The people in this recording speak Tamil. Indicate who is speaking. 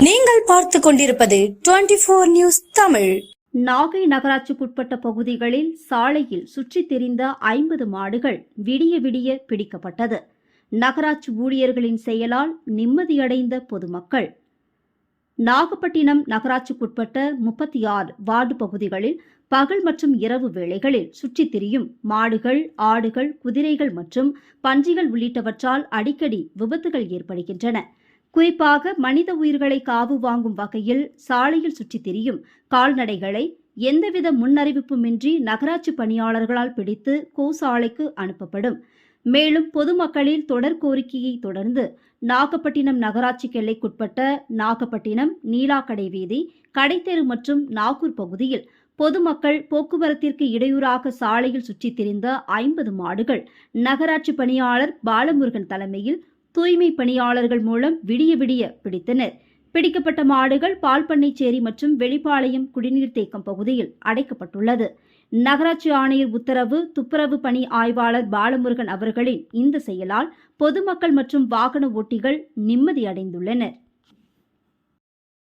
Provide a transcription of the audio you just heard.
Speaker 1: நீங்கள் பார்த்து கொண்டிருப்பது 24 நியூஸ் தமிழ்.
Speaker 2: நாகை நகராட்சிக்குட்பட்ட பகுதிகளில் சாலையில் சுற்றித் திரிந்த 50 மாடுகள் விடிய விடிய பிடிக்கப்பட்டது. நகராட்சி ஊழியர்களின் செயலால் நிம்மதியடைந்த பொதுமக்கள். நாகப்பட்டினம் நகராட்சிக்குட்பட்ட 36 வார்டு பகுதிகளில் பகல் மற்றும் இரவு வேளைகளில் சுற்றித் திரியும் மாடுகள், ஆடுகள், குதிரைகள் மற்றும் பன்றிகள் உள்ளிட்டவற்றால் அடிக்கடி விபத்துகள் ஏற்படுகின்றன. குறிப்பாக மனித உயிர்களை காவு வாங்கும் வகையில் சாலையில் சுற்றித் திரியும் கால்நடைகளை எந்தவித முன்னறிவிப்புமின்றி நகராட்சி பணியாளர்களால் பிடித்து கோசாலைக்கு அனுப்பப்படும். மேலும் பொதுமக்களில் தொடர் கோரிக்கையை தொடர்ந்து நாகப்பட்டினம் நகராட்சி எல்லைக்குட்பட்ட நாகப்பட்டினம், நீலாக்கடை வீதி, கடைத்தெரு மற்றும் நாகூர் பகுதியில் பொதுமக்கள் போக்குவரத்திற்கு இடையூறாக சாலையில் சுற்றித் திரிந்த 50 மாடுகள் நகராட்சி பணியாளர் பாலமுருகன் தலைமையில் தூய்மை பணியாளர்கள் மூலம் விடிய விடிய பிடித்தனர். பிடிக்கப்பட்ட மாடுகள் பால்பண்ணைச்சேரி மற்றும் வெளிப்பாளையம் குடிநீர் தேக்கம் பகுதியில் அடைக்கப்பட்டுள்ளது. நகராட்சி ஆணையர் உத்தரவு, துப்புரவு பணி ஆய்வாளர் பாலமுருகன் அவர்களின் இந்த செயலால் பொதுமக்கள் மற்றும் வாகன ஓட்டிகள் நிம்மதியடைந்துள்ளனர்.